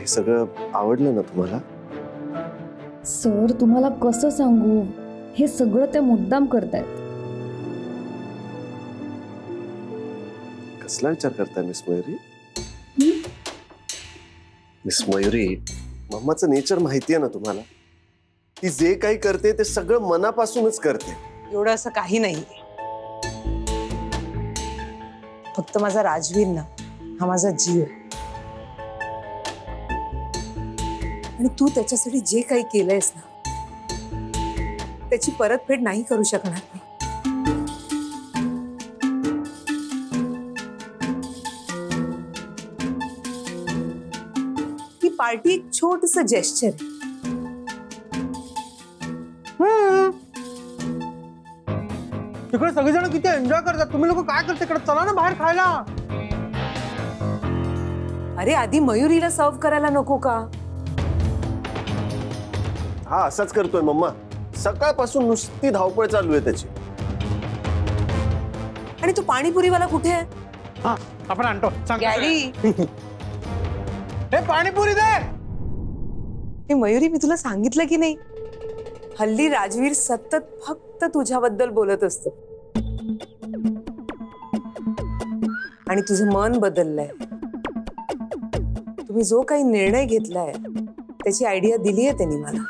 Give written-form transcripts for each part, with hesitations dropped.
सगळं आवडलं ना तुम्हाला? सर तुम्हाला कसं सांगू, हे सगळं ते मुद्दाम करतायत. कसला विचार करताय मिस मयुरी? मिस मयुरी, मम्माचं नेचर माहिती आहे ना तुम्हाला? ती जे काही करते ते सगळं मनापासूनच करते. एवढं असं काही नाही. फक्त माझा राजवीर ना, हा माझा जीव आहे. आणि तू त्याच्यासाठी जे काही केलंयस ना, त्याची परतफेड नाही करू शकणार मी. ही पार्टी एक छोटस जेस्चर आहे. तिकडे सगळेजण किती एन्जॉय करतात, तुम्ही लोक काय करता इकडे? चला ना बाहेर खायला. अरे आधी मयुरीला सर्व करायला नको का? हा असाच करतोय मम्मा. सकाळपासून नुसती धावपळ चालू आहे त्याची. आणि तो पाणीपुरीवाला कुठे आहे? हा आपण आणतो. गॅरी हे पाणीपुरी दे. हे मयुरी, मी तुला सांगितलं की नाही, हल्ली राजवीर सतत फक्त तुझ्याबद्दल बोलत असतो. आणि तुझं मन बदललंय. तुम्ही जो काही निर्णय घेतलाय त्याची आयडिया दिली आहे त्यांनी मला.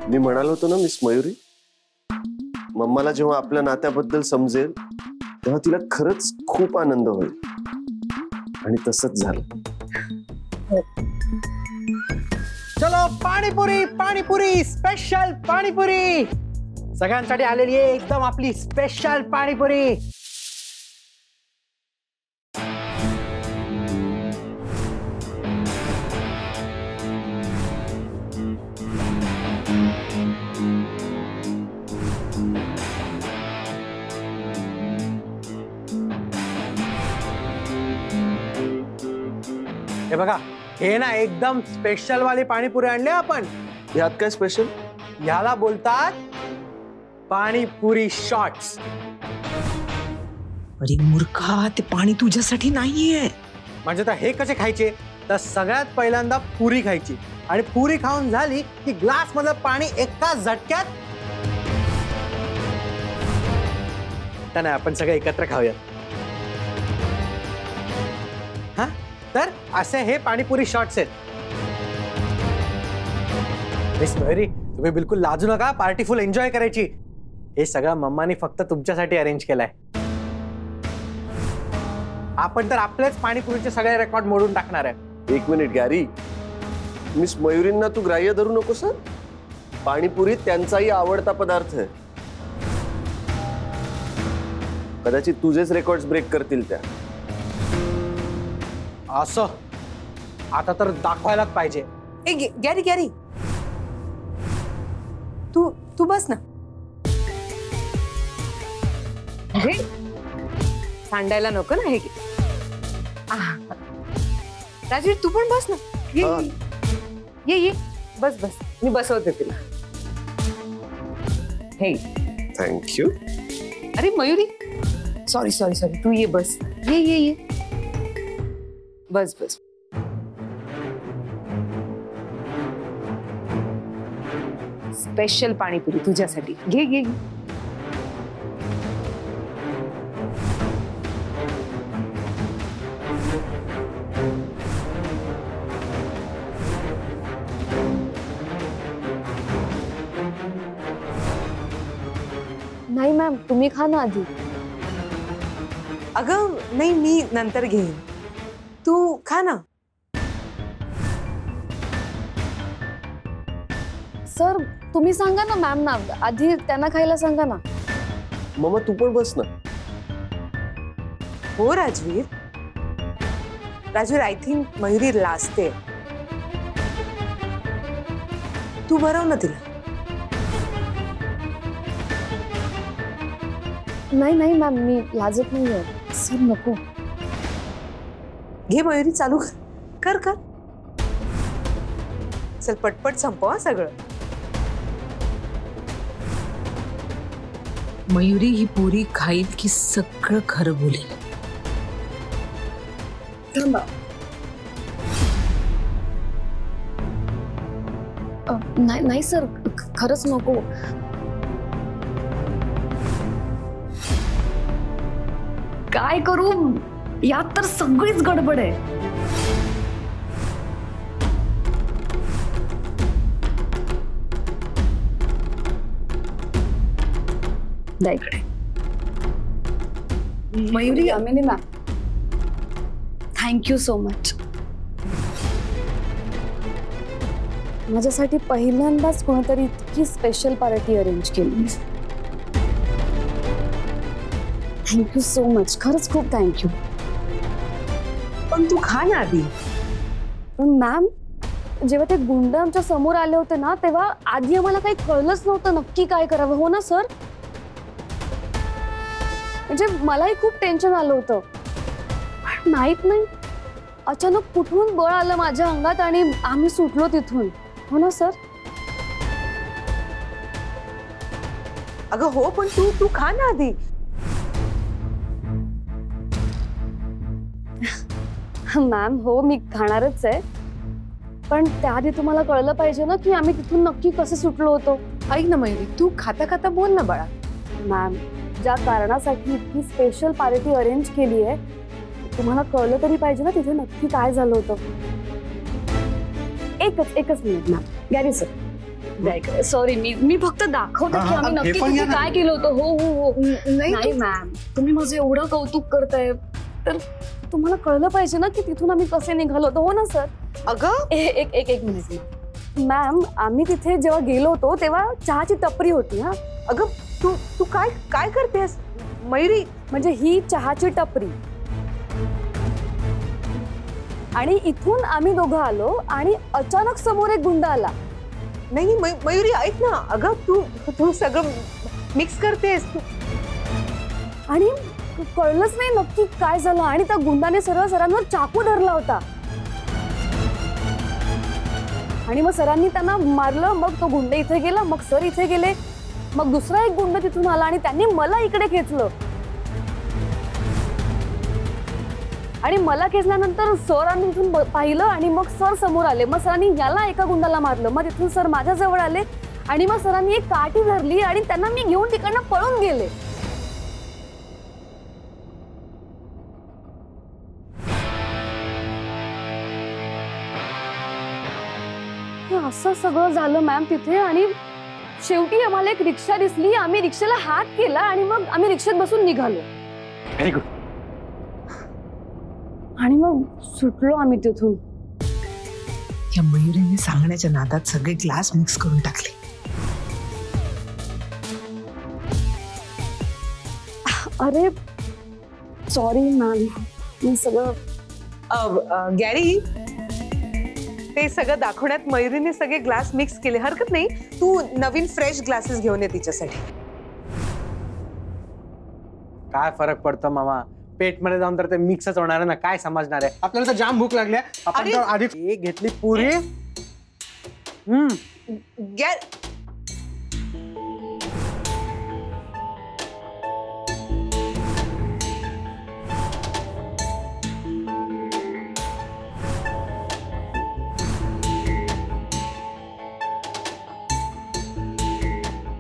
मी म्हणालो होतो ना मिस मयुरी, मम्माला जेव्हा आपल्या नात्याबद्दल समजेल तेव्हा तिला खरंच खूप आनंद होईल. आणि तसंच झालं. चलो पाणीपुरी, पाणीपुरी स्पेशल पाणीपुरी सगळ्यांसाठी आलेली आहे, एकदम आपली स्पेशल पाणीपुरी. हे बघा, हे ना एकदम स्पेशल वाली पाणीपुरी आणली आपण. यात काय स्पेशल? याला बोलतात पाणीपुरी शॉट्स. अरे मूर्खा, ते पाणी तुझ्यासाठी नाहीये. म्हणजे तर हे कसे खायचे? तर सगळ्यात पहिल्यांदा पुरी खायची आणि पुरी खाऊन झाली की ग्लास मधलं पाणी एका झटक्यात. तर नाही, आपण सगळे एकत्र खाऊयात. हा, तर असे हे पाणीपुरी शॉट्स आहेत. मिस मयुरी, तुम्ही बिलकुल लाजू नका, पार्टी फुल एन्जॉय करायची. हे सगळं मम्मानी फक्त तुमच्यासाठी अरेंज केलंय. आपण तर आपलेच पाणीपुरीचे सगळे रेकॉर्ड मोडून टाकणार आहे. एक मिनिट गॅरी, मिस मयुरींना तू ग्राह्य धरू नकोस. पाणीपुरी त्यांचाही आवडता पदार्थ आहे. कदाचित तुझेच रेकॉर्ड्स ब्रेक करतील त्या. असं आता तर दाखवायलाच पाहिजे. ए गॅरी गॅरी, तू बस ना. अरे सांडायला नको ना हे. राजवीर तू पण बस ना. ये बस बस, मी बसवते तुला. हे थँक्यू. अरे मयुरी, सॉरी सॉरी सॉरी, तू ये बस. ये बस बस. स्पेशल पाणीपुरी तुझ्यासाठी. घे. नाही मॅम, तुम्ही खा ना आधी. अगं नाही, मी नंतर घेईन, तू खा ना. सर तुम्ही सांगा ना मॅम ना, आधी त्यांना खायला सांगा ना. मम्मा तू पण बस ना. हो राजवीर, आय थिंक मयुरी लाजते. तू भरव ना तिला. नाही मॅम, मी लाजत नाहीये. सर नको. घे मयुरी, चालू कर. चल पटपट संपवा सगळं. मयुरी ही पुरी खाईल की सगळं खरं बोलेल? थांबा. नाही सर, खरंच नको. काय करू, यात तर सगळीच गडबड आहे. द्या इकडे. Mayuri, Amini ma'am, thank you so much. माझ्यासाठी पहिल्यांदाच कोणीतरी इतकी स्पेशल पार्टी अरेंज केली. थँक्यू सो मच, खरंच खूप थँक्यू. पण तू खा ना आधी. पण मॅम, जेव्हा ते गुंड आमच्या समोर आले होते ना, तेव्हा आधी आम्हाला काही कळलंच नव्हतं नक्की काय करावं. हो ना सर? म्हणजे मलाही खूप टेन्शन आलं होतं. माहित नाही, अचानक कुठून बळ आलं माझ्या अंगात आणि आम्ही सुटलो तिथून. हो ना सर? अगं हो, पण तू खा ना आधी. मॅम हो, मी खाणारच आहे, पण त्याआधी तुम्हाला कळलं पाहिजे ना की आम्ही तिथून नक्की कसे सुटलो होतो. ऐक ना मयुरी, तू खाता खाता बोल ना बाळा. मॅम, ज्या कारणासाठी इतकी स्पेशल पार्टी अरेंज केली आहे, तुम्हाला कळलं तरी पाहिजे ना तिथे नक्की काय झालं होतं. एकच minute ma'am. Gary sir, sorry, मी फक्त दाखवते की आम्ही नक्की तिथे काय केलं होतं. हो. नाही मॅम, तुम्ही माझं एवढं कौतुक करताय तर तुम्हाला कळलं पाहिजे ना की तिथून आम्ही कसे निघालो होतो. हो ना सर? अगं एक मिनिट मॅम, आम्ही तिथे जेव्हा गेलो होतो तेव्हा चहाची टपरी होती. हा अगं तू काय करतेस मयुरी? म्हणजे ही चहाची टपरी, आणि इथून आम्ही दोघं आलो आणि अचानक समोर एक गुंड आला. नाही मयुरी, ऐक ना. अगं तू सगळं मिक्स करतेस. आणि कळलंच नाही नक्की काय झालं, आणि त्या गुंडाने सरळ सरांवर चाकू धरला होता आणि मग सरांनी त्यांना मारलं. मग तो गुंड इथे गेला, मग सर इथे गेले, मग दुसरा एक गुंड तिथून आला आणि त्यांनी मला इकडे खेचलं. आणि मला खेचल्यानंतर सरांनी तिथून पाहिलं आणि मग सर समोर आले. मग सरांनी याला एका गुंडाला मारलं. मग तिथून सर माझ्या जवळ आले आणि मग सरांनी एक काठी धरली आणि त्यांना मी घेऊन तिकडनं पळून गेले. असं सगळं झालं मॅम तिथे. आणि शेवटी आम्हाला एक रिक्षा दिसली, आम्ही रिक्षेला हात केला आणि मग आम्ही रिक्षेत बसून निघालो. Very good. आणि मग सुटलो आम्ही तिथून. या मयुरीने सांगण्याच्या नादात सगळे ग्लास मिक्स करून टाकले. अरे सॉरी मॅम, मी सगळं. गॅरी, ते सगळं दाखवण्यात मयुरीने सगळे ग्लास मिक्स केले. हरकत नाही, तू नवीन फ्रेश ग्लासेस घेऊन ये तिच्यासाठी. काय फरक पडतो मामा, पेट मध्ये जाऊन तर ते मिक्सच होणार आहे ना, काय समजणार आहे. आपल्याला तर जाम भूक लागली आहे. आपण तर आधीच एक घेतली पुरी.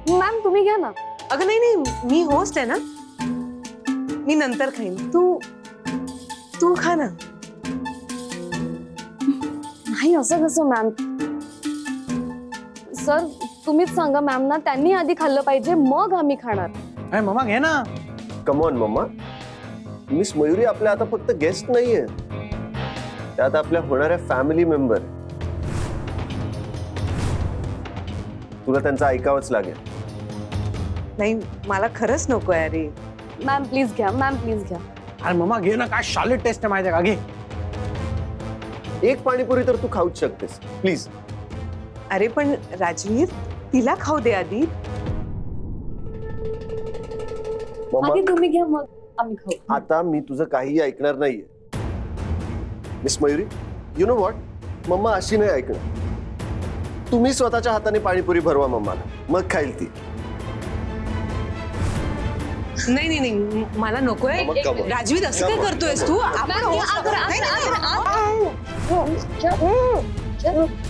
मॅम तुम्ही घ्या ना. अगं नाही, मी होस्ट आहे ना, मी नंतर खाईन. तू खा ना. नाही असं कसं मॅम. सर तुम्हीच सांगा मॅम ना, त्यांनी आधी खाल्लं पाहिजे मग आम्ही खाणार. मामा घे ना. Come on mamma, miss Mayuri आपल्या आता फक्त गेस्ट नाहीये, त्यात आपल्या होणाऱ्या फॅमिली मेंबर. तुला त्यांचं ऐकावंच लागेल. नाही, मला खरंच नको आहे. अरे मॅम प्लीज घ्या, मॅम प्लीज घ्या. अरे मामा घे ना, काय सॉलिड टेस्ट आहे माहिती का. घे एक पाणीपुरी तर तू खाऊच शकतेस प्लीज. अरे पण राजवीर, तिला खाऊ दे आधी. आधी तुम्ही घ्या मग आम्ही खाऊ. आता मी तुझं काही ऐकणार नाहीये miss Mayuri. You know what, mamma अशी नाही ऐकणार. तुम्ही स्वतःच्या हाताने पाणीपुरी भरवा मम्माला, मग खाईल ती. नाही नाही नाही मला नकोय. मग come on. राजवीर असं काय Come on, करतोयस तू? आपण मॅम, होऊ आग, शकतो. आग, नाही, नाही, आग, नाही. आग.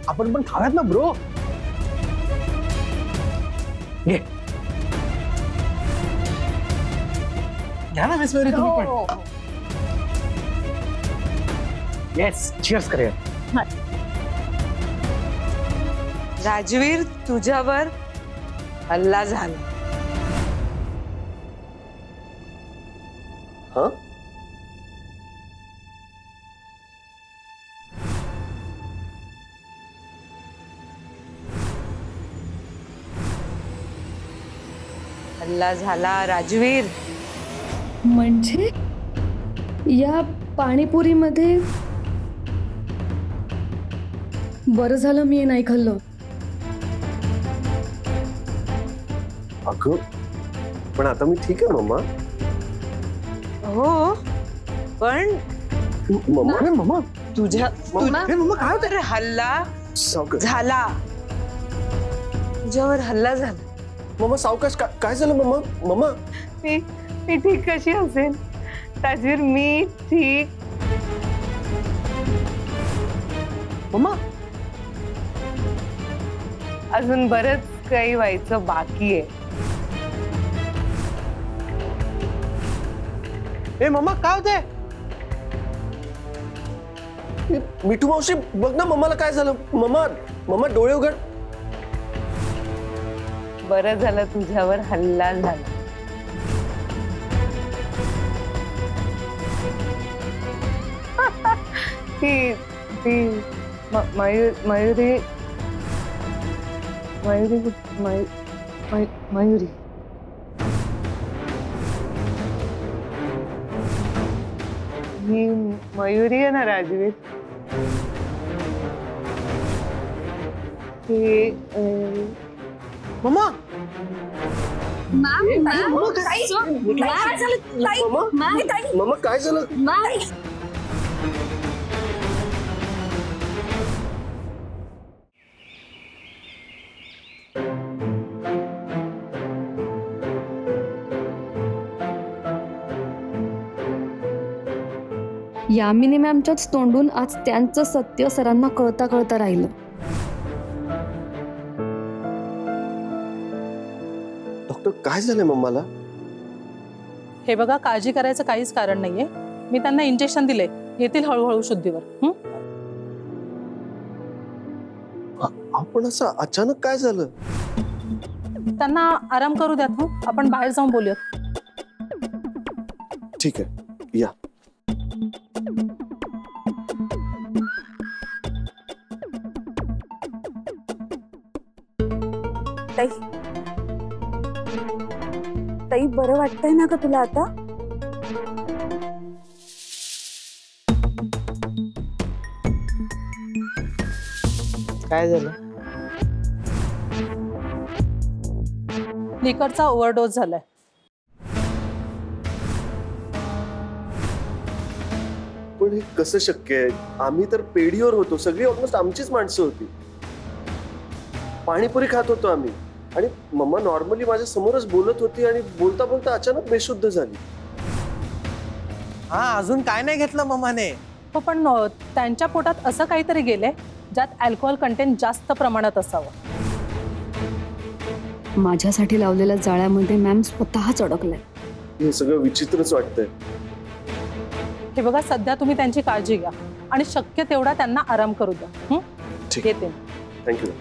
आपण पण खाऊयात ना ब्रो. घे घ्या ना मिस मयुरी तुम्ही पण. हो. येस चीयर्स करूया. राजवीर तुझ्यावर हल्ला झाला. हा हल्ला झाला राजवीर. म्हणजे या पाणीपुरीमध्ये बरं झालं मी हे नाही खाल्लं. अगं पण आता मी ठीक आहे मम्मा. हो पण मम्मा अरे मम्मा, तुझ्या अरे मम्मा काय होतं? तर हल्ला सावकाश. झाला. तुझ्यावर हल्ला झाला. मम्मा सावकाश. काय झालं मम्मा? मम्मा मी ठीक कशी असेल राजवीर? मी ठीक. मम्मा अजून बरंच काही व्हायचं बाकी आहे. ए मम्मा काय होते? मिठू मावशी बघ ना मम्माला काय झालं. मम्मा मम्मा डोळे उघड. बरं झालं तुझ्यावर हल्ला झाला. ती ती मयुरी मयुरी मयुरी ही मयुरी आहे ना राजवीर. ती मम्मा मॅम मम्मा मम्मा काय झालं? यामिनी मॅमच्याच तोंडून आज त्यांचं सत्य सरांना कळता कळता राहिलं. डॉक्टर काय झालंय मम्माला? हे बघा, काळजी करायचं काहीच कारण नाहीये. मी त्यांना इंजेक्शन दिले, येतील हळूहळू शुद्धीवर. आपण असं अचानक काय झालं? त्यांना आराम करू द्यात. आपण बाहेर जाऊन बोलूयात. ठीक आहे या. ताई बरं वाटतंय ना का तुला आता? काय झालं? लिकरचा ओव्हरडोस झालाय. पण हे कसं शक्य आहे? आम्ही तर पेढीवर होतो. सगळी ऑलमोस्ट आमचीच माणसं होती. पाणीपुरी खात होतो आम्ही आणि मम्मा नॉर्मली माझ्या समोरच बोलत होती आणि बोलता बोलता अचानक बेशुद्ध झाली. हा अजून काय नाही घेतलं मम्माने? हो पण त्यांच्या पोटात असं काहीतरी गेलंय ज्यात अल्कोहोल कंटेंट जास्त प्रमाणात असावं. माझ्यासाठी लावलेल्या जाळ्यामध्ये मॅम स्वतःच अडकलाय. हे सगळं विचित्रच वाटतंय. हे बघा, सध्या तुम्ही त्यांची काळजी घ्या आणि शक्य तेवढा त्यांना आराम करू द्या. ठीक. येते. थँक्यू.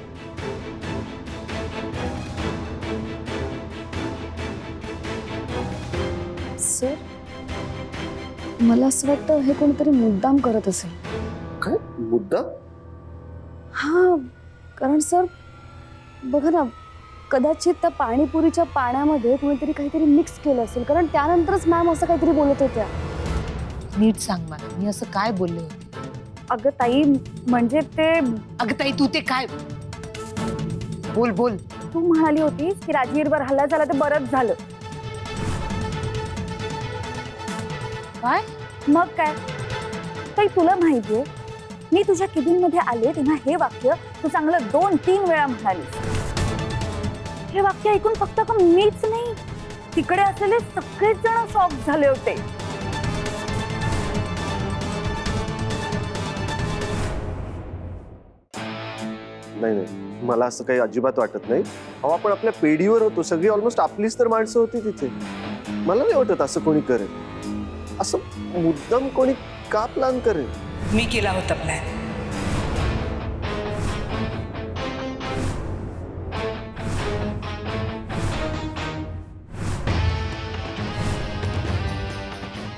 सर मला असं वाटतं हे कोणतरी मुद्दाम करत असेल. काय मुद्दा? हा कारण सर बघा ना, कदाचित त्या पाणीपुरीच्या पाण्यामध्ये कुणीतरी काहीतरी मिक्स केलं असेल, कारण त्यानंतरच मॅम असं काहीतरी बोलत होत्या. नीट सांग मला, मी असं काय बोलले होते? अगं ताई, म्हणजे ते अगं ताई, तू ते काय बोल बोल. तू म्हणाली होतीस की राजवीरवर हल्ला झाला तर बरंच झालं. काय? मग काय ताई, तुला माहितीये मी तुझ्या केबिन मध्ये आले तेव्हा हे वाक्य तू चांगलं 2-3 वेळा म्हणालीस. हे वाक्य ऐकून फक्त मीच नाही, तिकडे असलेले सगळेच जण शॉक झाले होते. नाही नाही, मला असं काही अजिबात वाटत नाही. अहो, आपण आपल्या पेढीवर होतो, सगळी ऑलमोस्ट आपलीच तर माणसं होती तिथे. मला नाही वाटत असं कोणी करेल. असं मुद्दाम कोणी का प्लॅन करेल? मी केला होता प्लॅन.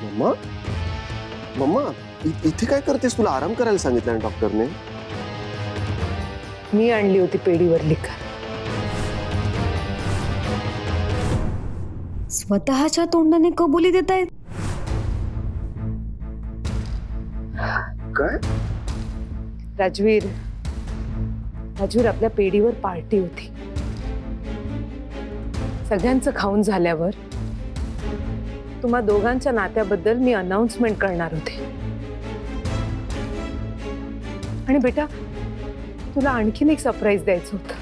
मम्मा, मम्मा, इथे काय करतेस? तुला आराम करायला सांगितलं ना डॉक्टरने? मी आणली होती पेढीवर लिकर. स्वतःच्या तोंडाने कबुली देत आहेत. काय? राजवीर, आपल्या पेढीवर पार्टी होती. सगळ्यांचं खाऊन झाल्यावर तुम्हा दोघांच्या नात्याबद्दल मी अनाउन्समेंट करणार होते. आणि बेटा, तुला आणखीन एक सरप्राईज द्यायचं होतं.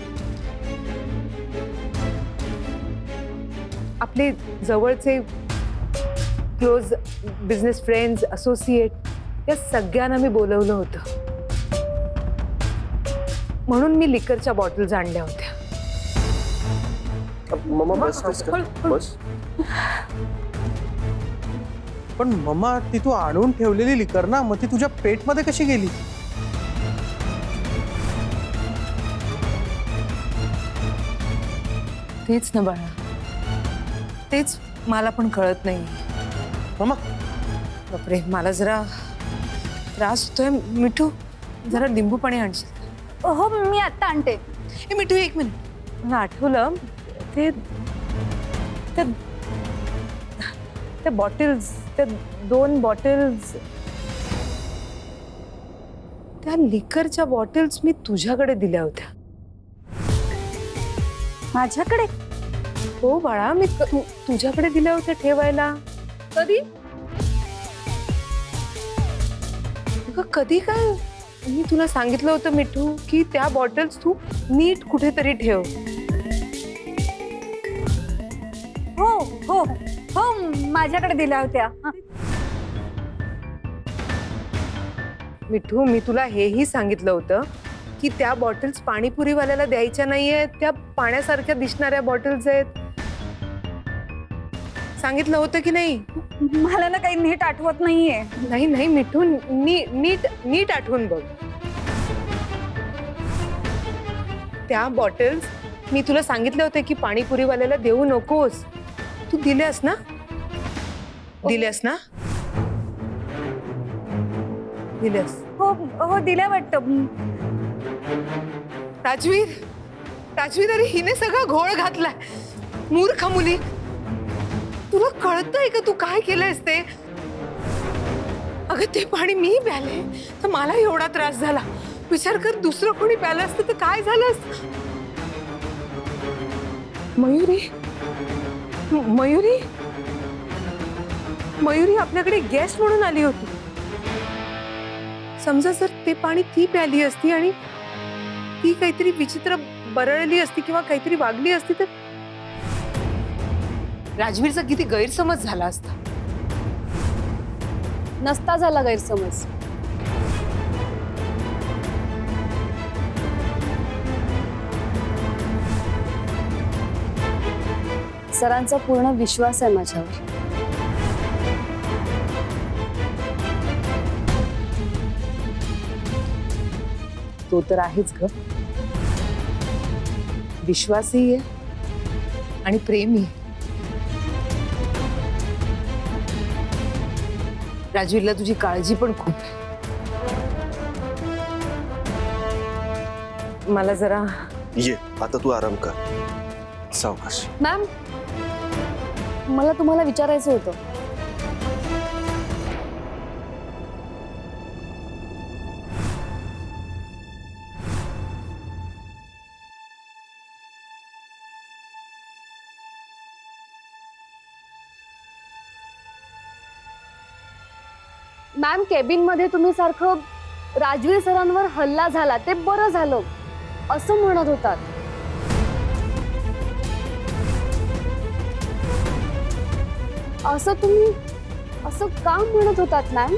आपले जवळचे क्लोज बिझनेस फ्रेंड्स, असोसिएट या सगळ्यांना मी बोलवलं होतं. म्हणून मी लिकरच्या बॉटल्स आणल्या होत्या. मम्मा बस बस बस. पण मम्मा, ती तू आणून ठेवलेली लिकर ना, मग ती तुझ्या पेटमध्ये कशी गेली? तेच ना बाळा, तेच मला पण कळत नाही. मम्मा, बापरे, मला जरा त्रास होतोय. मिठू, जरा लिंबू पाणी आणशील? हो, मी आता आणते. ए मिठू, एक मिनिट. मला आठवलं, ते बॉटल्स, त्या 2 बॉटल्स, त्या लिकरच्या बॉटल्स मी तुझ्याकडे दिल्या होत्या. माझ्याकडे? हो बाळा, मी तुझ्याकडे दिल्या होत्या ठेवायला. कधी? कधी काय? मी तुला सांगितलं होतं मिठू की त्या बॉटल्स तू नीट कुठेतरी ठेव. हो हो हो, माझ्याकडे दिल्या होत्या. मिठू, मी तुला हेही सांगितलं होतं की त्या बॉटल्स पाणीपुरीवाल्याला द्यायच्या नाहीयेत. त्या पाण्यासारख्या दिसणाऱ्या बॉटल्स आहेत. सांगितलं होतं की नाही? मला ना काही नीट आठवत नाहीये. नाही नाही मिठू, नीट आठवून बघ. त्या बॉटल्स मी तुला सांगितले होते की पाणीपुरीवाल्याला देऊ नकोस. तू दिल्यास ना? दिल्यास ना? दिल्यास? हो हो, दिल्या वाटतं. राजवीर, अरे हिने सगळा घोळ घातलाय. मूर्ख मुली, तुला कळतंय का तू काय केलंयस ते? अगं, ते पाणी मी प्याले तर मला एवढा त्रास झाला. विचार कर, दुसरं कोणी प्यालं असतं तर काय झालं असतं? मयुरी आपल्याकडे गेस्ट म्हणून आली होती. समजा जर ते पाणी ती प्याली असती आणि ती काहीतरी विचित्र बरळली असती किंवा काहीतरी वागली असती तर राजवीरचा किती गैरसमज झाला असता. नसता झाला गैरसमज. सरांचा पूर्ण विश्वास आहे माझ्यावर. तो तर आहेच ग. विश्वासही आहे आणि प्रेमही. राजवीरला तुझी काळजी पण खूप आहे. मला जरा ये, आता तू आराम कर. सावकाश. मॅम, मला तुम्हाला विचारायचं होतं. मॅम, केबिन मध्ये तुम्ही सारखं राजवीर सरांवर हल्ला झाला ते बरं झालं असं म्हणत होतात. असं तुम्ही असं का म्हणत होतात मॅम?